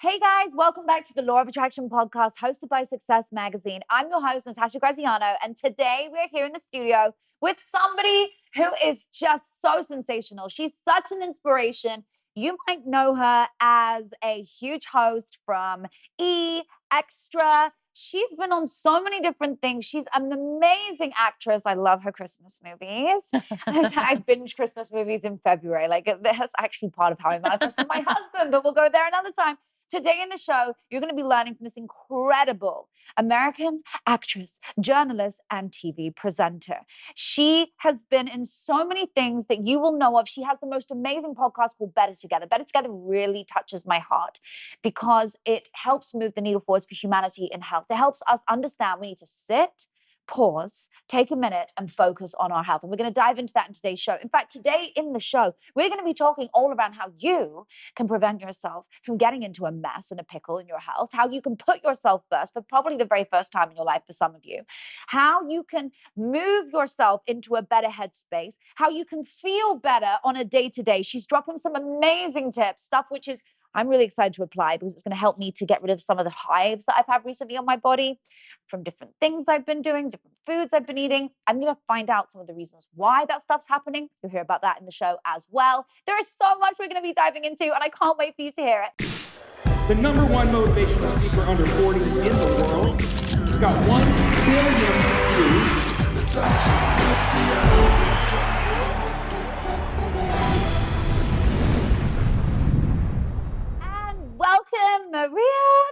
Hey guys, welcome back to the Law of Attraction podcast hosted by Success Magazine. I'm your host, Natasha Graziano, and today we're here in the studio with somebody who is just so sensational. She's such an inspiration. You might know her as a huge host from E! Extra. She's been on so many different things. She's an amazing actress. I love her Christmas movies. I binge Christmas movies in February. That's actually part of how I manifested my husband, but we'll go there another time. Today in the show, you're going to be learning from this incredible American actress, journalist, and TV presenter. She has been in so many things that you will know of. She has the most amazing podcast called Better Together. Better Together really touches my heart because it helps move the needle forwards for humanity in health. It helps us understand we need to sit, pause, take a minute, and focus on our health. And we're going to dive into that in today's show. In fact, today in the show, we're going to be talking all around how you can prevent yourself from getting into a mess and a pickle in your health, how you can put yourself first for probably the very first time in your life for some of you, how you can move yourself into a better headspace, how you can feel better on a day-to-day. She's dropping some amazing tips, stuff which is I'm really excited to apply because it's going to help me to get rid of some of the hives that I've had recently on my body from different things I've been doing, different foods I've been eating. I'm going to find out some of the reasons why that stuff's happening. You'll hear about that in the show as well. There is so much we're going to be diving into, and I can't wait for you to hear it. The number one motivational speaker under 40 in the world. Got 1 billion views. Welcome, Maria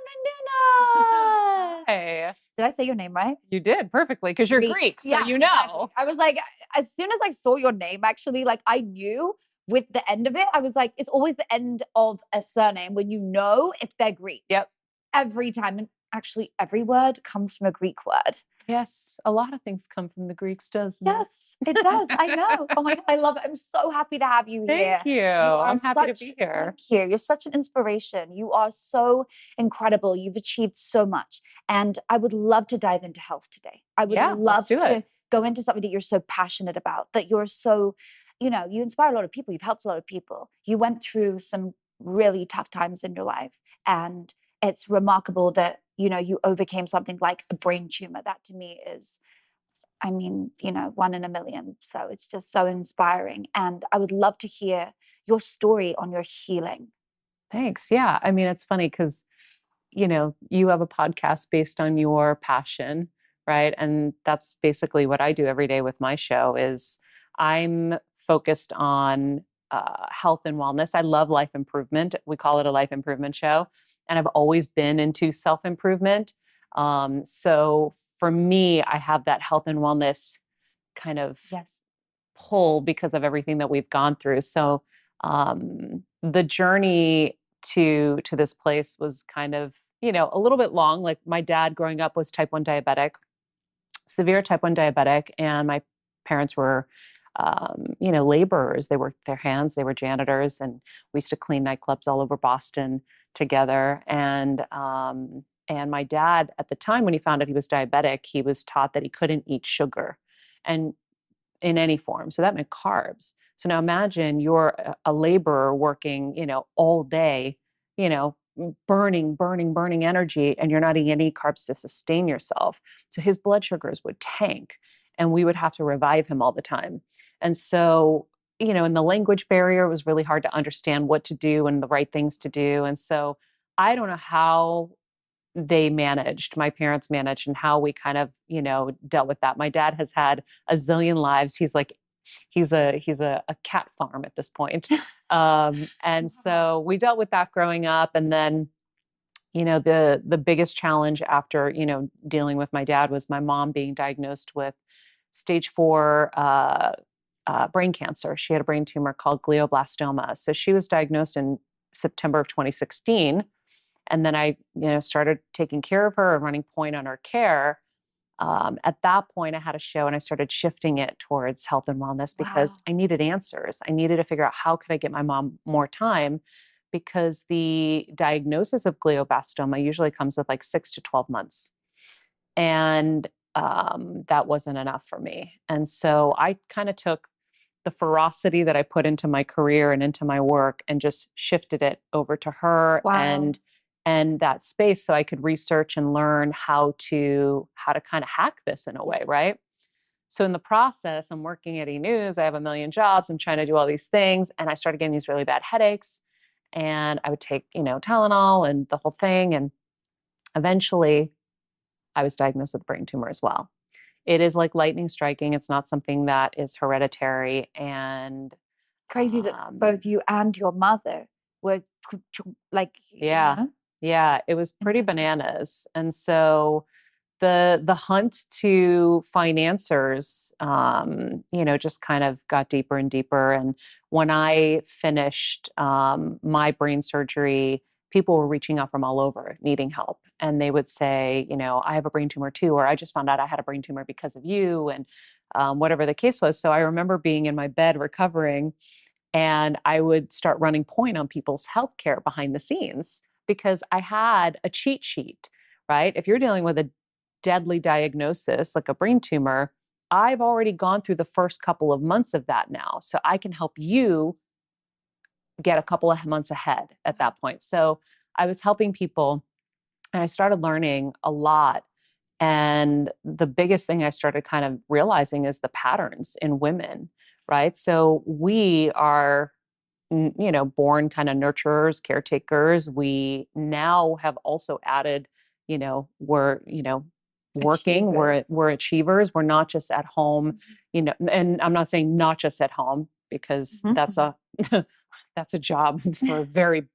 Menounos. Hey. Did I say your name right? You did perfectly because you're Greek, so you know. Exactly. I was like, as soon as I saw your name, actually, I knew with the end of it, I was like, it's always the end of a surname when you know if they're Greek. Yep. Every time. And actually, every word comes from a Greek word. Yes. A lot of things come from the Greeks, doesn't it? Yes, it does. I know. Oh my God, I love it. I'm so happy to have you here. Thank you. I'm happy to be here. Thank you. You're such an inspiration. You are so incredible. You've achieved so much. And I would love to dive into health today. I would love to go into something that you're so passionate about, that you're so, you inspire a lot of people. You've helped a lot of people. You went through some really tough times in your life. And it's remarkable that, you overcame something like a brain tumor. That to me is, 1 in a million. So it's just so inspiring. And I would love to hear your story on your healing. Thanks. Yeah. It's funny because, you have a podcast based on your passion, right? And that's basically what I do every day with my show is I'm focused on health and wellness. I love life improvement. We call it a life improvement show. And I've always been into self-improvement. So for me, I have that health and wellness kind of pull because of everything that we've gone through. So the journey to this place was kind of, a little bit long. Like my dad growing up was type 1 diabetic, severe type 1 diabetic. And my parents were, laborers. They worked their hands. They were janitors. And we used to clean nightclubs all over Boston together. And my dad, at the time when he found out he was diabetic, he was taught that he couldn't eat sugar and in any form. So that meant carbs. So now imagine you're a laborer working, all day, burning energy, and you're not eating any carbs to sustain yourself. So his blood sugars would tank and we would have to revive him all the time. And so, and the language barrier was really hard to understand what to do and the right things to do. And so I don't know how my parents managed and how we kind of, dealt with that. My dad has had a zillion lives. He's a cat farm at this point. And so we dealt with that growing up. And then, the biggest challenge after, dealing with my dad was my mom being diagnosed with stage 4 brain cancer. She had a brain tumor called glioblastoma. So she was diagnosed in September of 2016. And then I, started taking care of her and running point on her care. At that point, I had a show and I started shifting it towards health and wellness because I needed answers. I needed to figure out how could I get my mom more time, because the diagnosis of glioblastoma usually comes with 6 to 12 months. And that wasn't enough for me. And so I kind of took the ferocity that I put into my career and into my work and just shifted it over to her. And and that space so I could research and learn how to kind of hack this in a way, right? So in the process, I'm working at E! News. I have a million jobs. I'm trying to do all these things. And I started getting these really bad headaches. And I would take, Tylenol and the whole thing. And eventually I was diagnosed with a brain tumor as well. It is like lightning striking. It's not something that is hereditary. And Crazy that both you and your mother were like, yeah, it was pretty bananas. And so the hunt to financiers, just kind of got deeper and deeper. And when I finished my brain surgery, people were reaching out from all over needing help. And they would say, I have a brain tumor too, or I just found out I had a brain tumor because of you, and whatever the case was. So I remember being in my bed recovering, and I would start running point on people's healthcare behind the scenes because I had a cheat sheet, right? If you're dealing with a deadly diagnosis like a brain tumor, I've already gone through the first couple of months of that now. So I can help you get a couple of months ahead at that point. So I was helping people, and I started learning a lot. And the biggest thing I started kind of realizing is the patterns in women, right? So we are, born kind of nurturers, caretakers. We now have also added, we're, working, we're achievers. We're not just at home, and I'm not saying not just at home, because that's a that's a job for very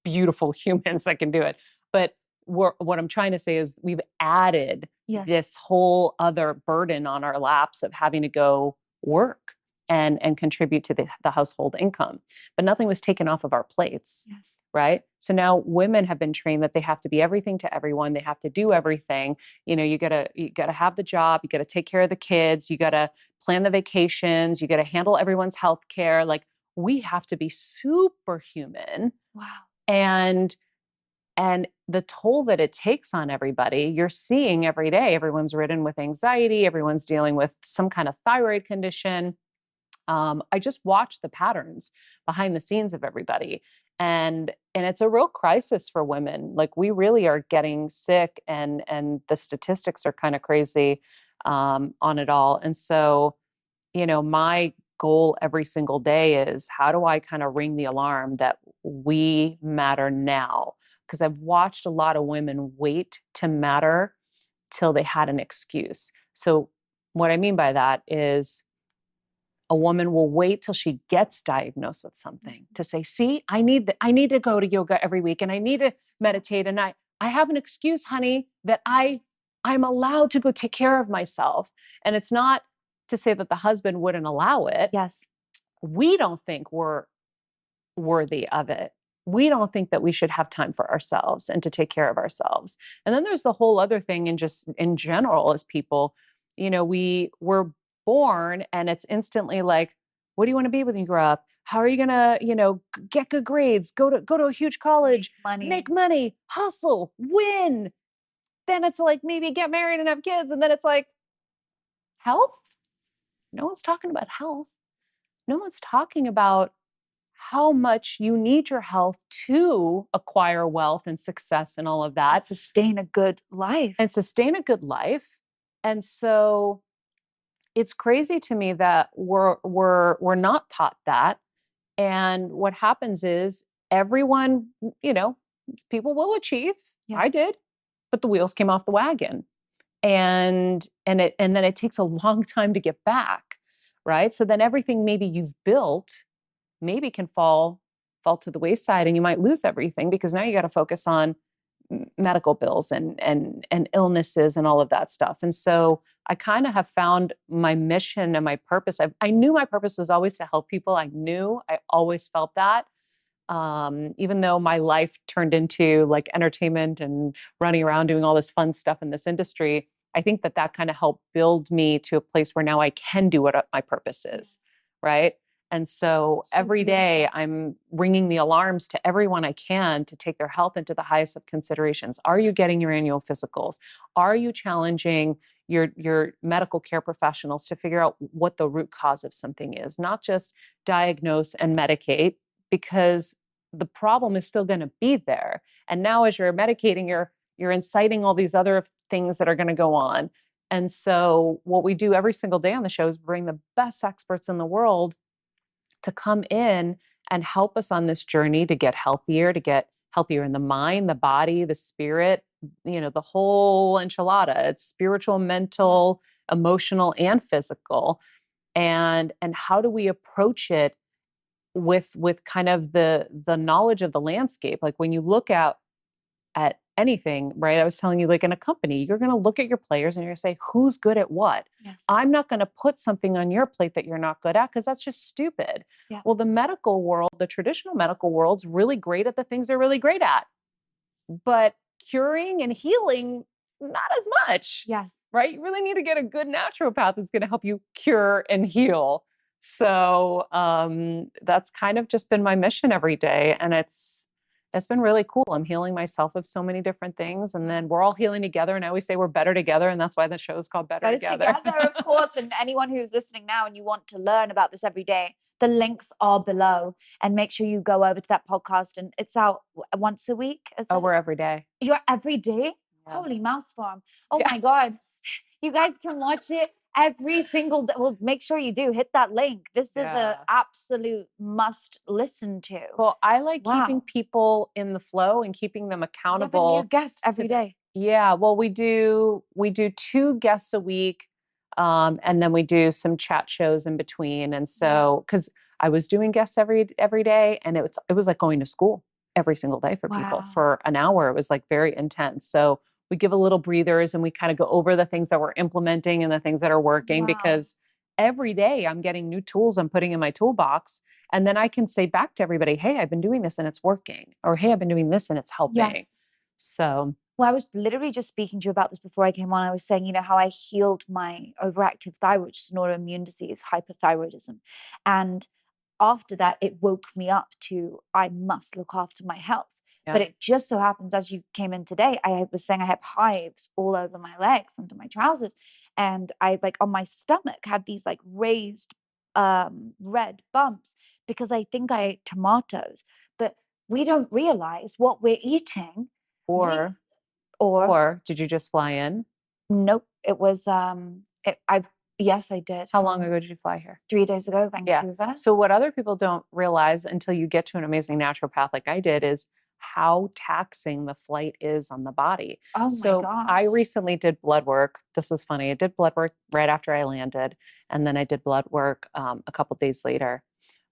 beautiful humans that can do it. But what I'm trying to say is we've added this whole other burden on our laps of having to go work and contribute to the household income. But nothing was taken off of our plates. Yes. Right? So now women have been trained that they have to be everything to everyone. They have to do everything. You gotta have the job, you gotta take care of the kids, you gotta plan the vacations, you gotta handle everyone's health care. Like, we have to be superhuman. Wow. And the toll that it takes on everybody, you're seeing every day. Everyone's ridden with anxiety, everyone's dealing with some kind of thyroid condition. I just watch the patterns behind the scenes of everybody. And it's a real crisis for women. Like, we really are getting sick, and the statistics are kind of crazy on it all. And so, my goal every single day is, how do I kind of ring the alarm that we matter now? Because I've watched a lot of women wait to matter till they had an excuse. So what I mean by that is, a woman will wait till she gets diagnosed with something to say, see, I need to go to yoga every week, and I need to meditate, and I have an excuse, honey, that I'm allowed to go take care of myself. And it's not to say that the husband wouldn't allow it. Yes. We don't think we're worthy of it. We don't think that we should have time for ourselves and to take care of ourselves. And then there's the whole other thing, and just in general, as people, we're born, and it's instantly like, what do you want to be when you grow up? How are you gonna, get good grades, go to a huge college, make money, hustle, win? Then it's like, maybe get married and have kids, and then it's like, health? No one's talking about health. No one's talking about how much you need your health to acquire wealth and success and all of that. Sustain a good life. And so it's crazy to me that we're not taught that. And what happens is, everyone, people will achieve. Yes. I did, but the wheels came off the wagon. And then it takes a long time to get back, right? So then everything maybe you've built maybe can fall to the wayside, and you might lose everything, because now you got to focus on medical bills and illnesses and all of that stuff. And so I kind of have found my mission and my purpose. I knew my purpose was always to help people. I always felt that. Even though my life turned into like entertainment and running around doing all this fun stuff in this industry, I think that kind of helped build me to a place where now I can do what my purpose is, right? And so every day I'm ringing the alarms to everyone I can to take their health into the highest of considerations. Are you getting your annual physicals? Are you challenging your medical care professionals to figure out what the root cause of something is? Not just diagnose and medicate, because the problem is still going to be there. And now as you're medicating, you're inciting all these other things that are going to go on. And so what we do every single day on the show is bring the best experts in the world to come in and help us on this journey to get healthier in the mind, the body, the spirit, the whole enchilada. It's spiritual, mental, emotional, and physical. And how do we approach it with kind of the knowledge of the landscape? Like when you look at anything, right? I was telling you, like in a company, you're going to look at your players and you're going to say, who's good at what? Yes. I'm not going to put something on your plate that you're not good at because that's just stupid. Yeah. Well, the medical world, the traditional medical world's really great at the things they're really great at. But curing and healing, not as much. Yes. Right? You really need to get a good naturopath that's going to help you cure and heal. So that's kind of just been my mission every day. And it's been really cool. I'm healing myself of so many different things. And then we're all healing together. And I always say we're better together. And that's why the show is called Better Together. Of course. And anyone who's listening now and you want to learn about this every day, the links are below. And make sure you go over to that podcast. And it's out once a week. We're every day. You're every day? Yeah. Holy mouse farm. Oh my God. You guys can watch it every single day. Well, make sure you do hit that link. This is an absolute must listen to. Well, I like keeping people in the flow and keeping them accountable. You have a new guest every day. Yeah. Well, we do 2 guests a week. And then we do some chat shows in between. And so, cause I was doing guests every day, and it was like going to school every single day for people for an hour. It was like very intense. So we give a little breathers and we kind of go over the things that we're implementing and the things that are working, because every day I'm getting new tools I'm putting in my toolbox. And then I can say back to everybody, hey, I've been doing this and it's working. Or, hey, I've been doing this and it's helping. Yes. So. Well, I was literally just speaking to you about this before I came on. I was saying, how I healed my overactive thyroid, which is an autoimmune disease, hyperthyroidism. And after that, it woke me up to, I must look after my health. Yeah. But it just so happens, as you came in today, I was saying I have hives all over my legs, under my trousers. And I on my stomach had these raised red bumps because I think I ate tomatoes. But we don't realize what we're eating. Or did you just fly in? Nope. It was, yes, I did. How long ago did you fly here? 3 days ago, Vancouver. Yeah. So what other people don't realize until you get to an amazing naturopath like I did is how taxing the flight is on the body. Oh my gosh. I recently did blood work. This was funny. I did blood work right after I landed. And then I did blood work a couple days later.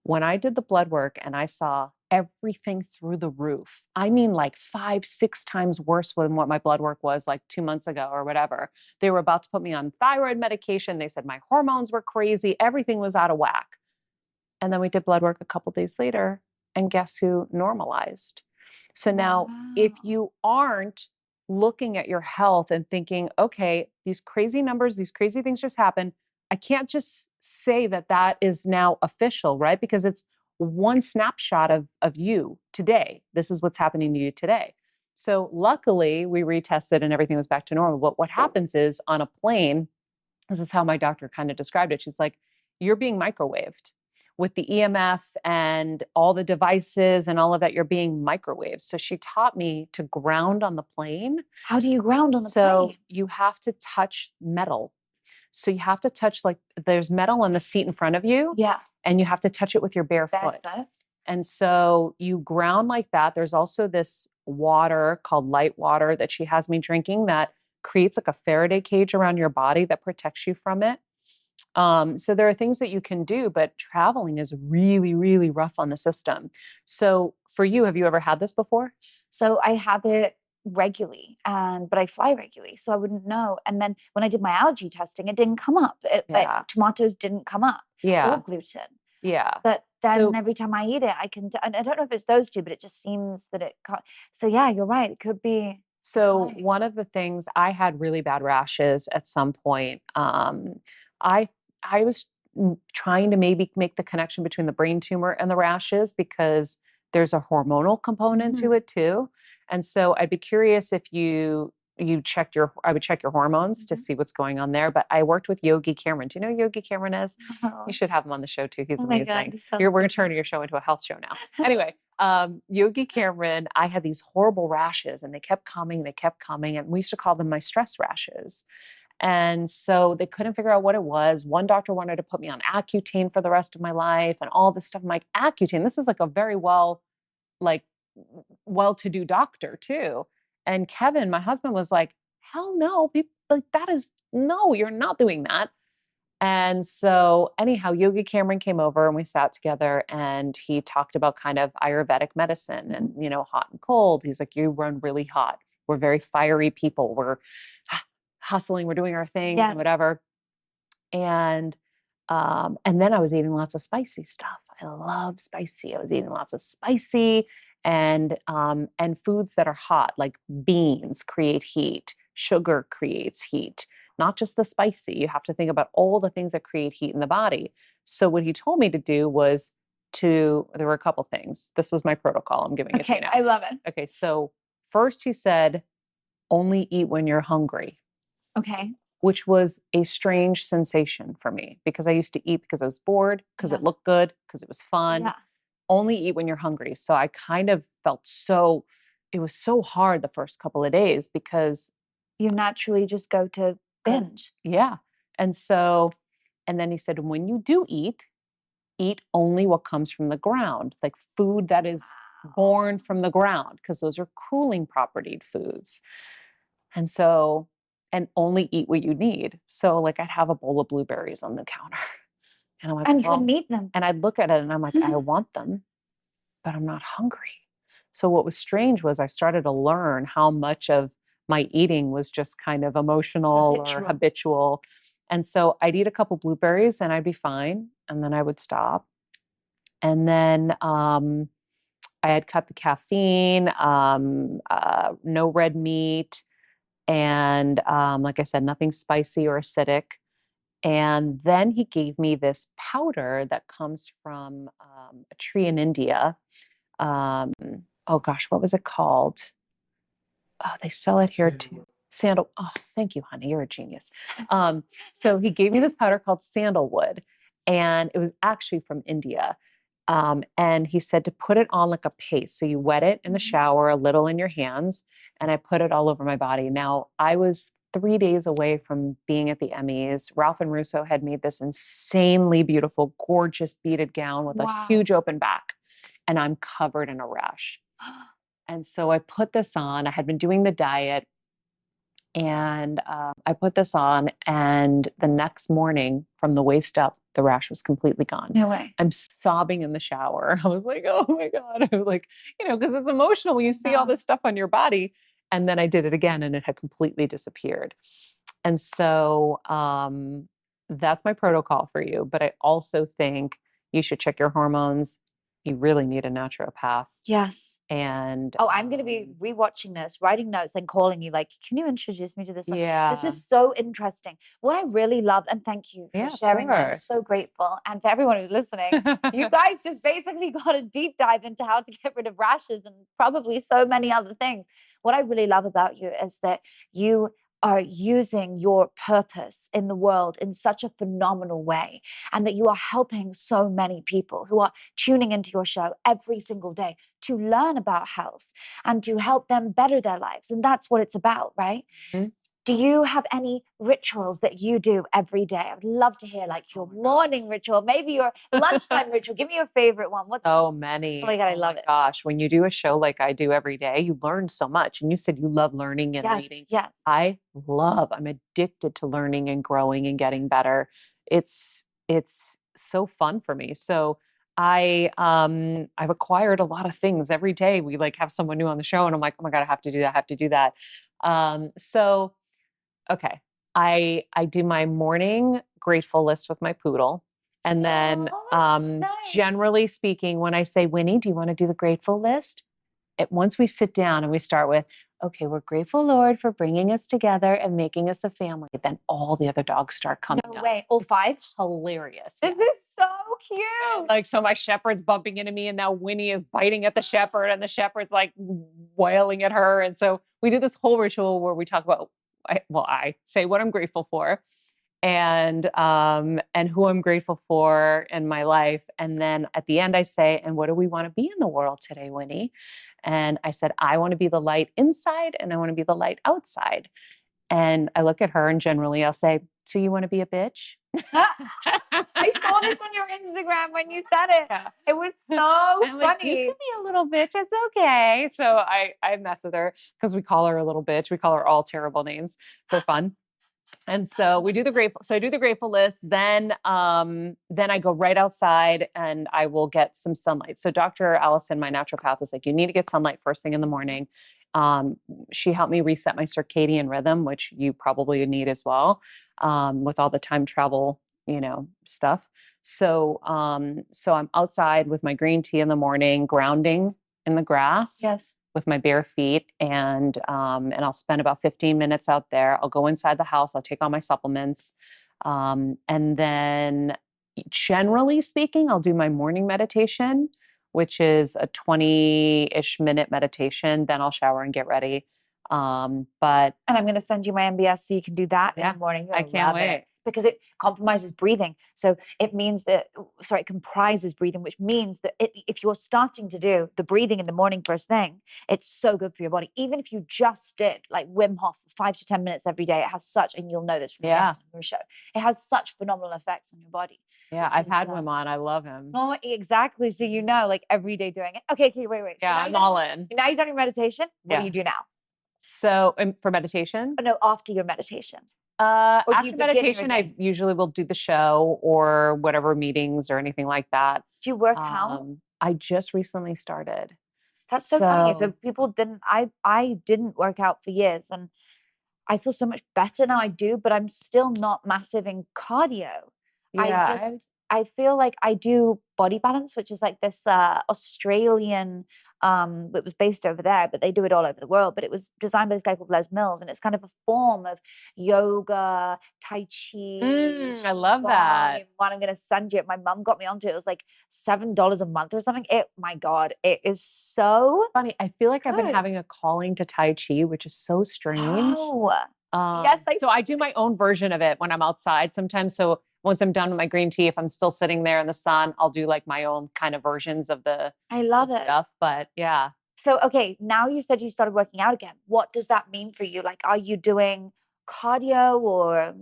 When I did the blood work and I saw everything through the roof, I mean 5-6 times worse than what my blood work was 2 months ago or whatever. They were about to put me on thyroid medication. They said my hormones were crazy. Everything was out of whack. And then we did blood work a couple days later, and guess who normalized? So now if you aren't looking at your health and thinking, okay, these crazy numbers, these crazy things just happened, I can't just say that is now official, right? Because it's one snapshot of you today. This is what's happening to you today. So luckily we retested and everything was back to normal. But what happens is on a plane, this is how my doctor kind of described it. She's like, you're being microwaved with the EMF and all the devices and all of that. You're being microwaved. So she taught me to ground on the plane. How do you ground on the plane? So you have to touch metal. So you have to touch there's metal on the seat in front of you. Yeah. And you have to touch it with your bare foot. And so you ground like that. There's also this water called light water that she has me drinking that creates a Faraday cage around your body that protects you from it. So there are things that you can do, but traveling is really, really rough on the system. So for you, have you ever had this before? So I have it regularly, but I fly regularly, so I wouldn't know. And then when I did my allergy testing, it didn't come up. Tomatoes didn't come up. Or gluten. Yeah. But then every time I eat it, and I don't know if it's those two, but it just seems that so yeah, you're right. It could be. So one of the things, I had really bad rashes at some point. I was trying to maybe make the connection between the brain tumor and the rashes because there's a hormonal component to it too. And so I'd be curious if I would check your hormones to see what's going on there. But I worked with Yogi Cameron. Do you know who Yogi Cameron is? You should have him on the show too. He's amazing. God, We're going to turn your show into a health show now. Anyway, Yogi Cameron, I had these horrible rashes and they kept coming. And we used to call them my stress rashes. And so they couldn't figure out what it was. One doctor wanted to put me on Accutane for the rest of my life and all this stuff. I'm like, Accutane, this was like a very like well-to-do doctor too. And Kevin, my husband, was like, hell no, like no, you're not doing that. And so anyhow, Yogi Cameron came over and we sat together and he talked about kind of Ayurvedic medicine and, hot and cold. He's like, you run really hot. We're very fiery people. We're hustling. We're doing our things and whatever. And then I was eating lots of spicy stuff. I love spicy. I was eating lots of spicy and foods that are hot, like beans create heat. Sugar creates heat. Not just the spicy. You have to think about all the things that create heat in the body. So what he told me to do was there were a couple things. This was my protocol. I'm giving it to you now. I love it. Okay. So first he said, only eat when you're hungry. Okay. Which was a strange sensation for me because I used to eat because I was bored, because it looked good, because it was fun. Yeah. Only eat when you're hungry. So I kind of felt it was so hard the first couple of days because you naturally just go to binge. Yeah. And then he said, when you do eat only what comes from the ground, like food that is born from the ground, because those are cooling propertied foods. And only eat what you need. So like I'd have a bowl of blueberries on the counter. And I'm like, and you couldn't eat them. And I'd look at it and I'm like, I want them, but I'm not hungry. So what was strange was I started to learn how much of my eating was just kind of emotional or habitual. And so I'd eat a couple blueberries and I'd be fine. And then I would stop. And then I had cut the caffeine, no red meat. And like I said, nothing spicy or acidic. And then he gave me this powder that comes from a tree in India. Oh gosh, what was it called? Oh, they sell it here too. Sandal. Oh, thank you, honey. You're a genius. So he gave me this powder called sandalwood, and it was actually from India. And he said to put it on like a paste. So you wet it in the shower, a little in your hands, and I put it all over my body. Now, I was 3 days away from being at the Emmys. Ralph and Russo had made this insanely beautiful, gorgeous beaded gown with a huge open back, and I'm covered in a rash. And so I put this on. I had been doing the diet, and I put this on, and the next morning from the waist up, the rash was completely gone. No way. I'm sobbing in the shower. I was like, oh my God. I was like, because it's emotional when you see all this stuff on your body. And then I did it again and it had completely disappeared. And so that's my protocol for you. But I also think you should check your hormones. You really need a naturopath. Yes. And I'm going to be rewatching this, writing notes, and calling you like, can you introduce me to this one? Yeah. This is so interesting. What I really love, and thank you for sharing that. I'm so grateful. And for everyone who's listening, you guys just basically got a deep dive into how to get rid of rashes and probably so many other things. What I really love about you is that you are using your purpose in the world in such a phenomenal way, and that you are helping so many people who are tuning into your show every single day to learn about health and to help them better their lives. And that's what it's about, right? Mm-hmm. Do you have any rituals that you do every day? I would love to hear like your morning ritual, maybe your lunchtime ritual. Give me your favorite one. So many. Oh my God, I love it. Gosh, when you do a show like I do every day, you learn so much. And you said you love learning and reading. Yes. I'm addicted to learning and growing and getting better. It's so fun for me. So I've acquired a lot of things every day. We like have someone new on the show and I'm like, oh my God, I have to do that. I have to do that. Okay. I do my morning grateful list with my poodle. And then nice. Generally speaking, when I say, Winnie, do you want to do the grateful list? Once we sit down and we start with, okay, we're grateful, Lord, for bringing us together and making us a family. Then all the other dogs start coming up. No way. All five? Hilarious. This is so cute. Like, so my shepherd's bumping into me and now Winnie is biting at the shepherd and the shepherd's like wailing at her. And so we do this whole ritual where we talk about, I say what I'm grateful for. and who I'm grateful for in my life. And then at the end I say, and what do we want to be in the world today, Winnie? And I said, I want to be the light inside and I want to be the light outside. And I look at her and generally I'll say, so you want to be a bitch? I saw this on your Instagram when you said it. Yeah. It was so I'm like, you funny. can be a little bitch. It's okay. So I mess with her because we call her a little bitch. We call her all terrible names for fun. And so we do the grateful. So I do the grateful list. Then I go right outside and I will get some sunlight. So Dr. Allison, my naturopath, is like, you need to get sunlight first thing in the morning. She helped me reset my circadian rhythm, which you probably need as well, with all the time travel, stuff. So I'm outside with my green tea in the morning, grounding in the grass. Yes. With my bare feet, and I'll spend about 15 minutes out there. I'll go inside the house. I'll take all my supplements, and then, generally speaking, I'll do my morning meditation, which is a 20-ish minute meditation. Then I'll shower and get ready. And I'm going to send you my MBS so you can do that in the morning. You'll I can't love wait. it. Because it compromises breathing. So it means that, it comprises breathing, which means that if you're starting to do the breathing in the morning first thing, it's so good for your body. Even if you just did like Wim Hof for 5 to 10 minutes every day, it has such, and you'll know this from the guests on your show, it has such phenomenal effects on your body. Yeah, I've had Wim on. I love him. Oh, exactly. So like every day doing it. Okay, wait. Yeah, So I'm all in. Now you've done your meditation. What do you do now? So for meditation? Oh, no, after your meditation. After meditation, I usually will do the show or whatever meetings or anything like that. Do you work out? I just recently started. That's so funny. So people didn't, I didn't work out for years and I feel so much better now. I do, but I'm still not massive in cardio. Yeah. I feel like I do Body Balance, which is like this Australian, it was based over there, but they do it all over the world. But it was designed by this guy called Les Mills, and it's kind of a form of yoga, Tai Chi. I love that. One I'm going to send you. My mom got me onto it. It was like $7 a month or something. My God, it is so funny. I feel like good. I've been having a calling to Tai Chi, which is so strange. Oh. Yes. So I do my own version of it when I'm outside sometimes. So once I'm done with my green tea, if I'm still sitting there in the sun, I'll do like my own kind of versions of the stuff. But yeah. So, okay, now you said you started working out again. What does that mean for you? Like, are you doing cardio or,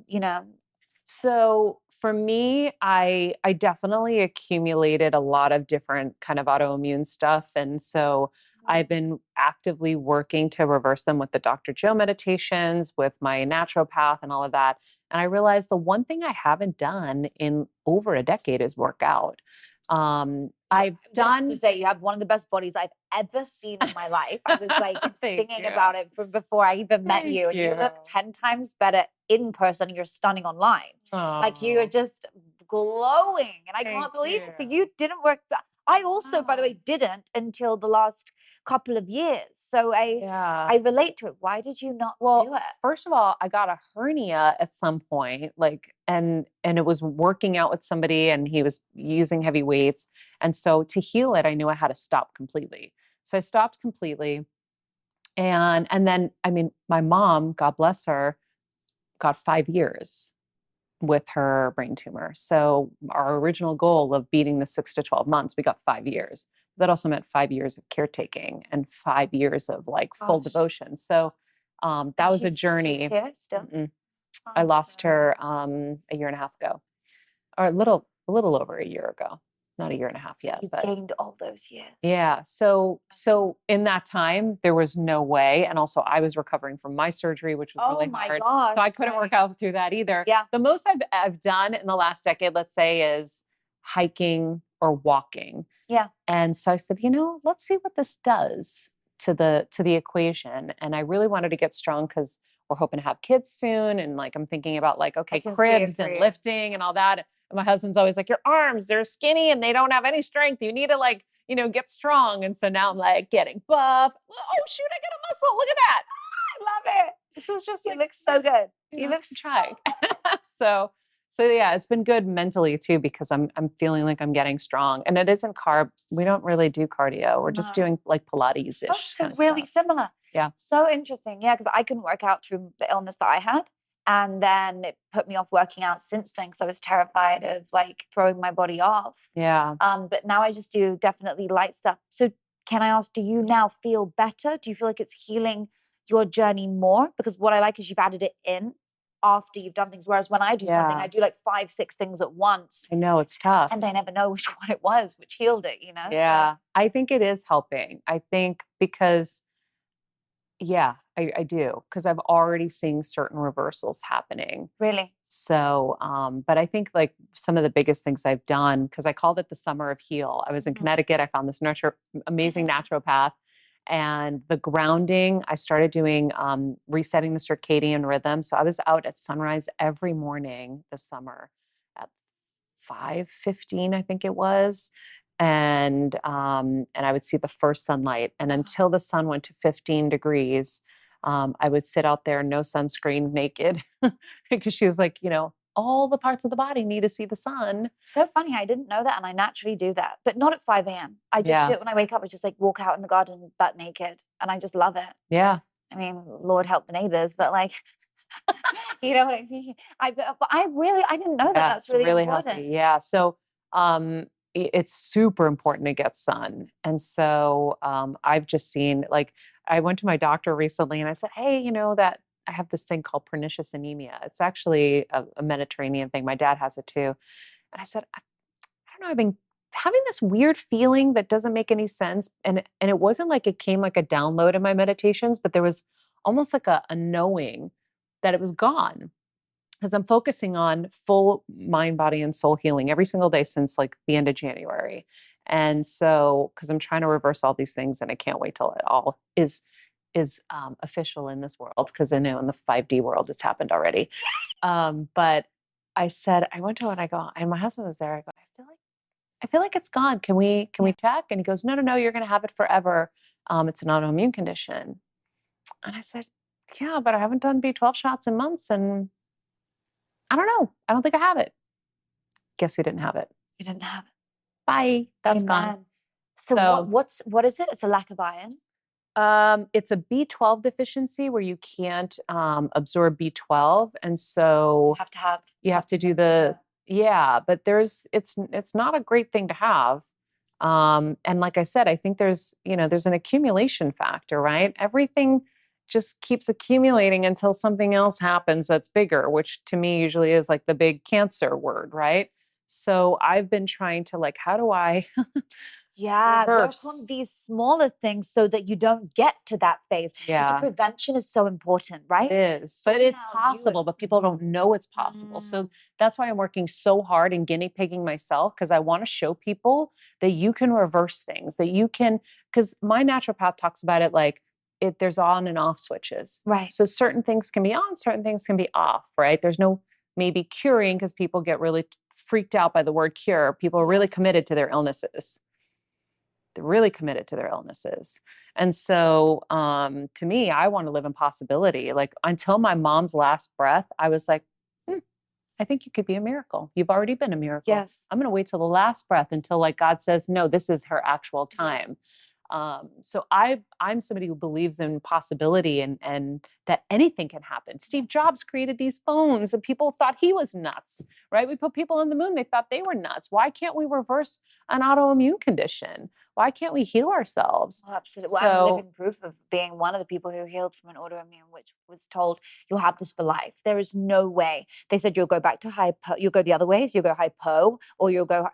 So for me, I definitely accumulated a lot of different kind of autoimmune stuff. And so I've been actively working to reverse them with the Dr. Joe meditations, with my naturopath and all of that. And I realized the one thing I haven't done in over a decade is work out. I've done to say you have one of the best bodies I've ever seen in my life. I was like singing about it from before I even met you. And you look 10 times better in person. You're stunning online. Like you are just glowing. And I can't believe it. So you didn't work. I also, by the way, didn't until the last couple of years. So I relate to it. Why did you not do it? First of all, I got a hernia at some point, and it was working out with somebody and he was using heavy weights. And so to heal it, I knew I had to stop completely. So I stopped completely. And then, I mean, my mom, God bless her, got 5 years with her brain tumor. So our original goal of beating the 6 to 12 months, we got 5 years. That also meant 5 years of caretaking and 5 years of full devotion. So that was a journey. She's here still? I lost her a year and a half ago, or a little over a year ago. Not a year and a half yet. You gained all those years. Yeah. So in that time, there was no way. And also I was recovering from my surgery, which was really hard. Gosh, so I couldn't work out through that either. Yeah. The most I've done in the last decade, let's say, is hiking or walking. Yeah. And so I said, let's see what this does to the equation. And I really wanted to get strong because we're hoping to have kids soon. And I'm thinking about cribs and lifting and all that. And my husband's always like, your arms, they're skinny and they don't have any strength. You need to get strong. And so now I'm getting buff. Oh shoot, I got a muscle. Look at that. I love it. This is just you look so good. You look trying. So yeah, it's been good mentally too, because I'm feeling like I'm getting strong. And it isn't carb. We don't really do cardio. We're just doing Pilates-ish. Oh, so really similar. Yeah. So interesting. Yeah. Because I couldn't work out through the illness that I had. And then it put me off working out since then because I was terrified of like throwing my body off. Yeah. But now I just do definitely light stuff. So can I ask, do you now feel better? Do you feel like it's healing your journey more? Because what I like is you've added it in after you've done things. Whereas when I do something, I do like 5, 6 things at once. I know it's tough. And I never know which one it was, which healed it, Yeah. So. I think it is helping. I think because, yeah, I do. Because I've already seen certain reversals happening. Really? So, but I think like some of the biggest things I've done, because I called it the Summer of Heal. I was in Connecticut. I found this amazing naturopath. And the grounding, I started doing resetting the circadian rhythm. So I was out at sunrise every morning this summer at 5:15, I think it was. And I would see the first sunlight. And until the sun went to 15 degrees, I would sit out there, no sunscreen, naked, because she was like, all the parts of the body need to see the sun. So funny. I didn't know that. And I naturally do that, but not at 5 a.m. I just do it when I wake up. I just like walk out in the garden butt naked. And I just love it. Yeah. I mean, Lord help the neighbors, but like, you know what I mean? But I didn't know that. That's really important. Healthy. Yeah. So, it's super important to get sun. And so, I've just seen, like, I went to my doctor recently and I said, hey, that I have this thing called pernicious anemia. It's actually a Mediterranean thing. My dad has it too. And I said, I don't know, I've been having this weird feeling that doesn't make any sense. And it wasn't like it came like a download in my meditations, but there was almost like a knowing that it was gone. Because I'm focusing on full mind, body, and soul healing every single day since like the end of January. And so, because I'm trying to reverse all these things, and I can't wait till it all is official in this world. Because I know in the 5D world it's happened already. But I said, I went to it and I go, and my husband was there. I go, I feel like it's gone. Can we check? And he goes, no, you're going to have it forever. It's an autoimmune condition. And I said, yeah, but I haven't done B12 shots in months, and I don't know. I don't think I have it. Guess who didn't have it? You didn't have it. Bye. That's gone. So what is it? It's a lack of iron. It's a B12 deficiency where you can't absorb B12, and so you have to do but it's not a great thing to have. And like I said, I think there's an accumulation factor, right? Everything just keeps accumulating until something else happens that's bigger, which to me usually is like the big cancer word, right? So I've been trying to like, how do I work on these smaller things so that you don't get to that phase. Because the prevention is so important, right? It is, but it's possible, but people don't know it's possible. So that's why I'm working so hard and guinea pigging myself, because I want to show people that you can reverse things, that you can, because my naturopath talks about it like, there's on and off switches. Right. So certain things can be on, certain things can be off, right? There's no maybe curing, because people get really freaked out by the word cure. People are really committed to their illnesses. They're really committed to their illnesses. And so to me, I want to live in possibility. Like until my mom's last breath, I was like, I think you could be a miracle. You've already been a miracle. Yes. I'm going to wait till the last breath until like God says, no, this is her actual time. So I'm somebody who believes in possibility and that anything can happen. Steve Jobs created these phones and people thought he was nuts, right? We put people on the moon. They thought they were nuts. Why can't we reverse an autoimmune condition? Why can't we heal ourselves? Oh, absolutely. Well, I'm living proof of being one of the people who healed from an autoimmune, which was told you'll have this for life. There is no way. They said you'll go back to hypo, you'll go the other ways, you'll go hypo, or you'll go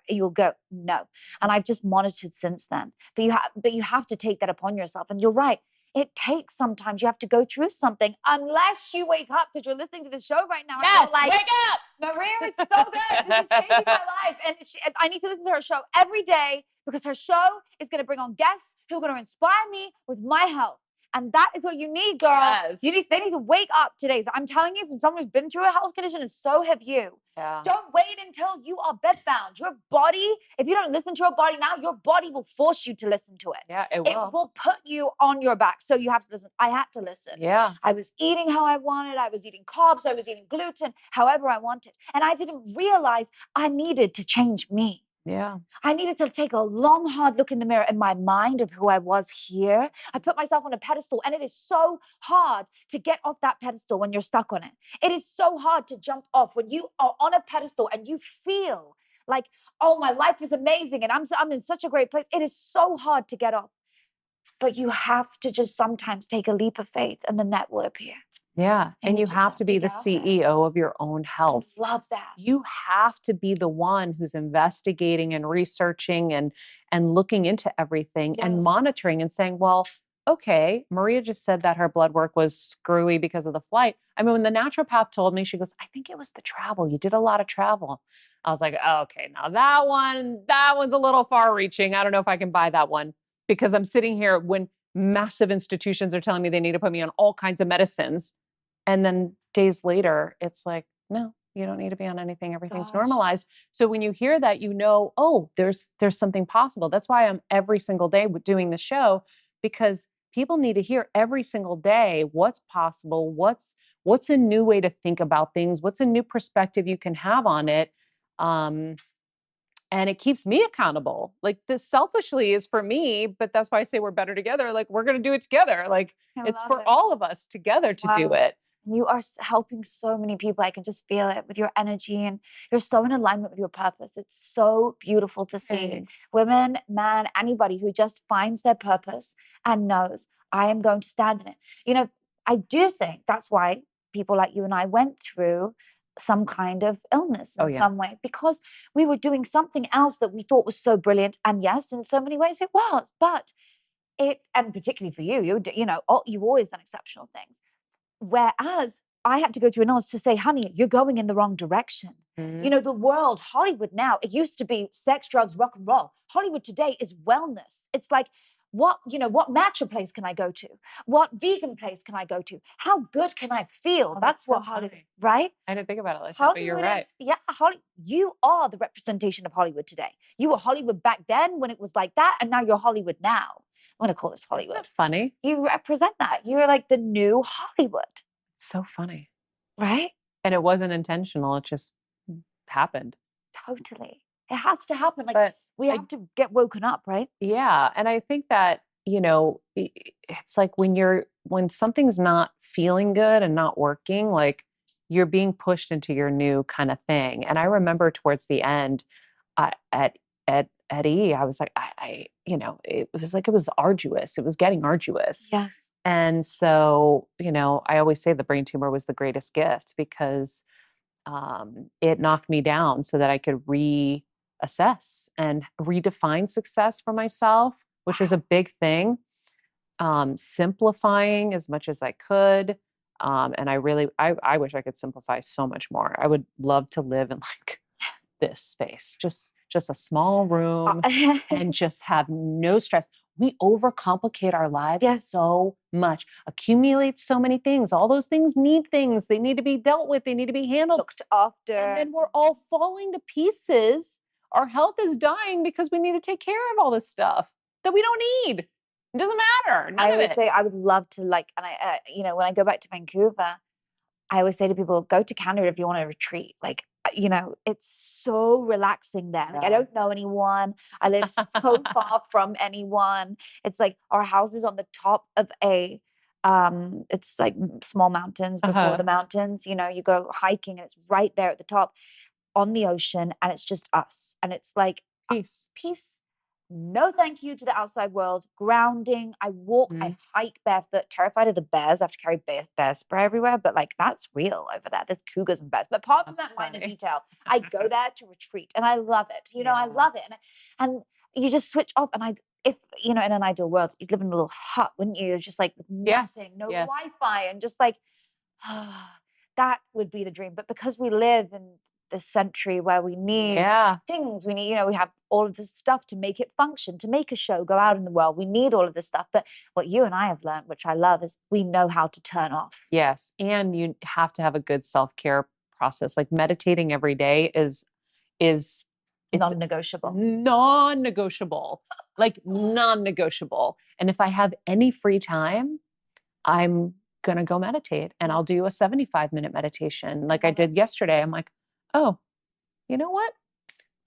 no. And I've just monitored since then. But you have to take that upon yourself. And you're right. It takes sometimes you have to go through something unless you wake up, because you're listening to this show right now. Yes, and you're like, wake up! Maria is so good. This is changing my life. And I need to listen to her show every day, because her show is going to bring on guests who are going to inspire me with my health. And that is what you need, girl. Yes. They need to wake up today. So I'm telling you, from someone who's been through a health condition, and so have you. Yeah. Don't wait until you are bedbound. Your body, if you don't listen to your body now, your body will force you to listen to it. Yeah, it will. It will put you on your back. So you have to listen. I had to listen. Yeah. I was eating how I wanted. I was eating carbs. I was eating gluten, however I wanted. And I didn't realize I needed to change me. Yeah. I needed to take a long, hard look in the mirror in my mind of who I was here. I put myself on a pedestal, and it is so hard to get off that pedestal when you're stuck on it. It is so hard to jump off when you are on a pedestal and you feel like, oh, my life is amazing and I'm in such a great place. It is so hard to get off. But you have to just sometimes take a leap of faith and the net will appear. Yeah. And you just have to be the get off it. CEO of your own I health. love that. You have to be the one who's investigating and researching and looking into everything and Yes. monitoring and saying, well, okay, Maria just said that her blood work was screwy because of the flight. I mean, when the naturopath told me, she goes, I think it was the travel. You did a lot of travel. I was like, oh, okay, now that one's a little far reaching. I don't know if I can buy that one, because I'm sitting here when massive institutions are telling me they need to put me on all kinds of medicines. And then days later, it's like, no, you don't need to be on anything. Everything's Gosh. normalized. So when you hear that, you know, oh, there's something possible. That's why I'm every single day doing the show, because people need to hear every single day what's possible, what's a new way to think about things, what's a new perspective you can have on it. And it keeps me accountable. Like, this selfishly is for me, but that's why I say we're better together. Like, we're going to do it together. Like, it's for all of us together to do it. You are helping so many people. I can just feel it with your energy, and you're so in alignment with your purpose. It's so beautiful to see. Thanks. Women, man, anybody who just finds their purpose and knows, I am going to stand in it. You know, I do think that's why people like you and I went through some kind of illness in some way, because we were doing something else that we thought was so brilliant. And yes, in so many ways it was, but and particularly for you, you've always done exceptional things. Whereas I had to go through an illness to say, honey, you're going in the wrong direction. Mm-hmm. You know, the world, Hollywood now, it used to be sex, drugs, rock and roll. Hollywood today is wellness. It's like, what matcha place can I go to? What vegan place can I go to? How good can I feel? That's what so Hollywood, funny. right? I didn't think about it like Hollywood that, but you're right. You are the representation of Hollywood today. You were Hollywood back then when it was like that, and now you're Hollywood now. I'm going to call this Hollywood. Isn't that funny? You represent that. You're like the new Hollywood. It's so funny. Right? And it wasn't intentional. It just happened. Totally. It has to happen. Like, But we have to get woken up, right? Yeah. And I think that, it's like when something's not feeling good and not working, like, you're being pushed into your new kind of thing. And I remember towards the end, at E, I was like, it was like, it was arduous. It was getting arduous. Yes. And so, I always say the brain tumor was the greatest gift, because it knocked me down so that I could reassess and redefine success for myself, which was a big thing. Simplifying as much as I could. And I wish I could simplify so much more. I would love to live in like this space, just a small room and just have no stress. We overcomplicate our lives so much, accumulate so many things. All those things need things. They need to be dealt with. They need to be handled, looked after. And then we're all falling to pieces. Our health is dying because we need to take care of all this stuff that we don't need. It doesn't matter. I always say I would love to, like, and when I go back to Vancouver, I always say to people, go to Canada if you want to retreat. Like, it's so relaxing there. Like, I don't know anyone. I live so far from anyone. It's like our house is on the top of it's like small mountains before the mountains. You go hiking and it's right there at the top on the ocean, and it's just us. And it's like peace. No thank you to the outside world. Grounding. I walk, I hike barefoot, terrified of the bears. I have to carry bear spray everywhere, but like, that's real over there. There's cougars and bears. But apart from that minor detail, I go there to retreat, and I love it. I love it. And you just switch off. And if in an ideal world, you'd live in a little hut, wouldn't you? Just like nothing, no Wi-Fi, and just like, that would be the dream. But because we live in this century where we need things, we need, we have all of this stuff to make it function, to make a show go out in the world. We need all of this stuff. But what you and I have learned, which I love, is we know how to turn off. Yes. And you have to have a good self-care process. Like, meditating every day is non-negotiable. Like, non-negotiable. And if I have any free time, I'm going to go meditate, and I'll do a 75-minute meditation like I did yesterday. I'm like, oh, you know what?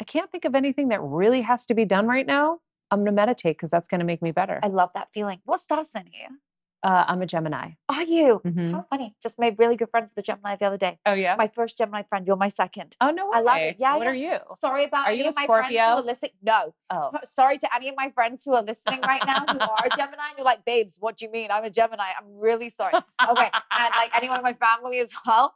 I can't think of anything that really has to be done right now. I'm going to meditate because that's going to make me better. I love that feeling. What star sign are you? I'm a Gemini. Are you? Mhm. How funny. Just made really good friends with a Gemini the other day. Oh, yeah? My first Gemini friend, you're my second. Oh, no way. I love it. Yeah, What are you? Sorry about Are any you a of my friends who Scorpio? are listening. No. Oh. Sorry to any of my friends who are listening right now who are Gemini. And you're like, babes, what do you mean? I'm a Gemini. I'm really sorry. Okay. And like anyone in my family as well.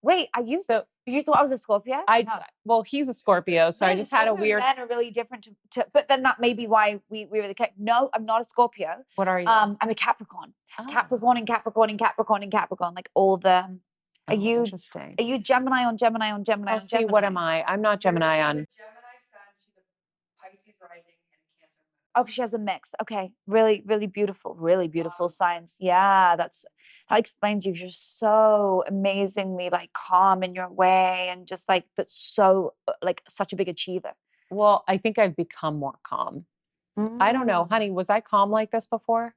Wait, are you? So You thought I was a Scorpio? No. well, he's a Scorpio, so I Really, just had a Scorpio weird. Men are really different but then that may be why we were the case. No, I'm not a Scorpio. What are you? I'm a Capricorn. Oh. Capricorn and Capricorn and Capricorn and Capricorn, like all the. Are you Interesting? Are you Gemini on Gemini on Gemini on See, Gemini? what am I? I'm not Gemini on. Gemini sun, she's a Pisces rising and Cancer moon. Oh, she has a mix. Okay, really, really beautiful signs. Yeah, that explains you. You're so amazingly like calm in your way, and just like, but so like such a big achiever. Well, I think I've become more calm. I don't know, honey. Was I calm like this before?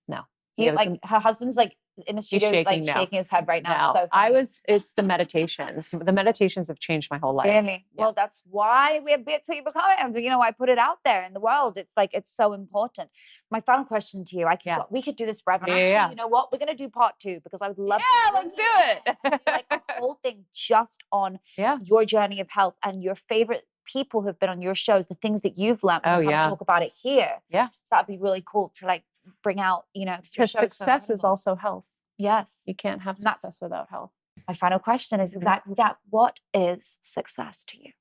No. He, like her husband's like in the studio, shaking like now. shaking his head right now. No, So funny. it's the meditations. The meditations have changed my whole life. Really? Yeah. Well, that's why we're bit till you become it. You know, I put it out there in the world. It's like, it's so important. My final question to you, we could do this forever. And actually, you know what? We're going to do part 2 because I would love to. Let's do it. Do like a whole thing just on your journey of health and your favorite people who've been on your shows, the things that you've learned. We can talk about it here. Yeah. So that'd be really cool to like bring out, you know, because success is also health. Yes. You can't have success without health. My final question is exactly that. What is success to you?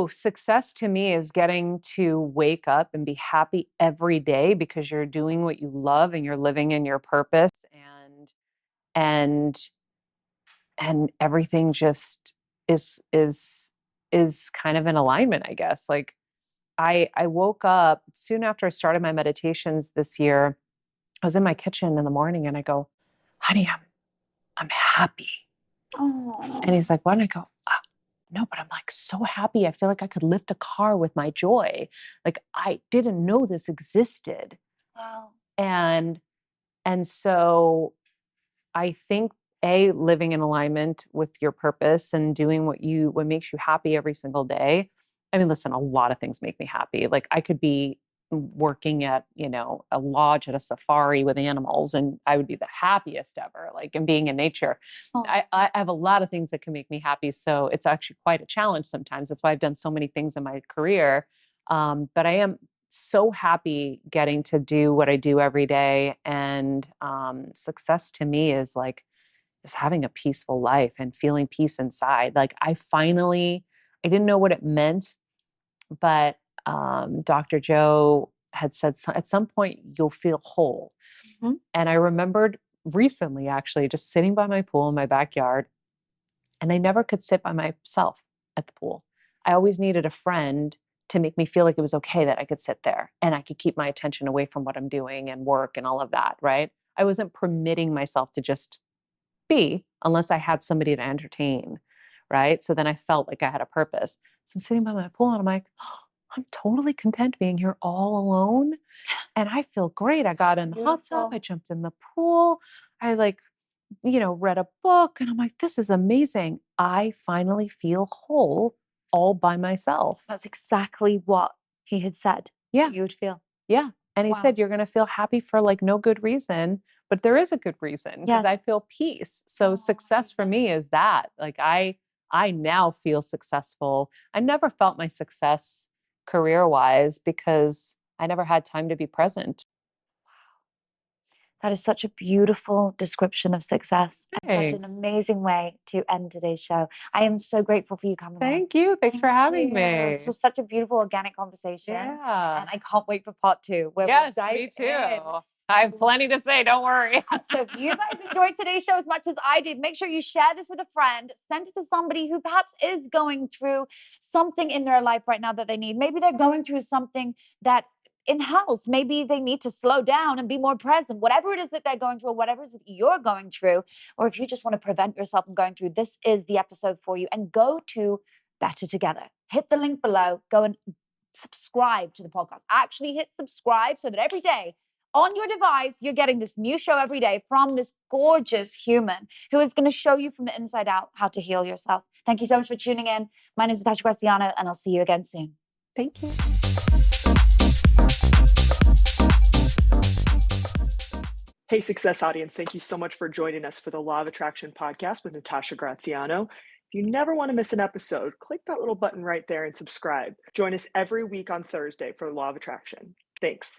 Success to me is getting to wake up and be happy every day because you're doing what you love and you're living in your purpose and everything just is kind of in alignment, I guess. Like I woke up soon after I started my meditations this year. I was in my kitchen in the morning and I go, honey, I'm happy. Oh. And he's like, what? And I go, no, but I'm like so happy. I feel like I could lift a car with my joy. Like I didn't know this existed. Wow. And so I think living in alignment with your purpose and doing what makes you happy every single day. I mean, listen, a lot of things make me happy. Like I could be working at, a lodge at a safari with animals and I would be the happiest ever, like, and being in nature. Oh. I have a lot of things that can make me happy. So it's actually quite a challenge sometimes. That's why I've done so many things in my career. But I am so happy getting to do what I do every day. And success to me is having a peaceful life and feeling peace inside. Like I didn't know what it meant, but Dr. Joe had said at some point you'll feel whole. Mm-hmm. And I remembered recently actually just sitting by my pool in my backyard, and I never could sit by myself at the pool. I always needed a friend to make me feel like it was okay that I could sit there and I could keep my attention away from what I'm doing and work and all of that, right? I wasn't permitting myself to just be unless I had somebody to entertain, right? So then I felt like I had a purpose. So I'm sitting by my pool and I'm like, I'm totally content being here all alone. And I feel great. I got in the hot tub. I jumped in the pool. I read a book and I'm like, this is amazing. I finally feel whole all by myself. That's exactly what he had said. Yeah. You would feel. Yeah. And he said, you're going to feel happy for no good reason, but there is a good reason because I feel peace. So success for me is that. Like I now feel successful. I never felt my success career-wise because I never had time to be present. That is such a beautiful description of success. Thanks. And such an amazing way to end today's show. I am so grateful for you coming on. Thank you. Thanks for having me. It's just such a beautiful organic conversation. Yeah. And I can't wait for part 2. Yes, me too. I have plenty to say. Don't worry. So if you guys enjoyed today's show as much as I did, make sure you share this with a friend. Send it to somebody who perhaps is going through something in their life right now that they need. Maybe they're going through something that in health, maybe they need to slow down and be more present. Whatever it is that they're going through, or whatever it is that you're going through, or if you just want to prevent yourself from going through, this is the episode for you. And go to Better Together. Hit the link below. Go and subscribe to the podcast. Actually hit subscribe so that every day on your device, you're getting this new show every day from this gorgeous human who is going to show you from the inside out how to heal yourself. Thank you so much for tuning in. My name is Natasha Graziano, and I'll see you again soon. Thank you. Hey, Success audience. Thank you so much for joining us for the Law of Attraction podcast with Natasha Graziano. If you never want to miss an episode, click that little button right there and subscribe. Join us every week on Thursday for Law of Attraction. Thanks.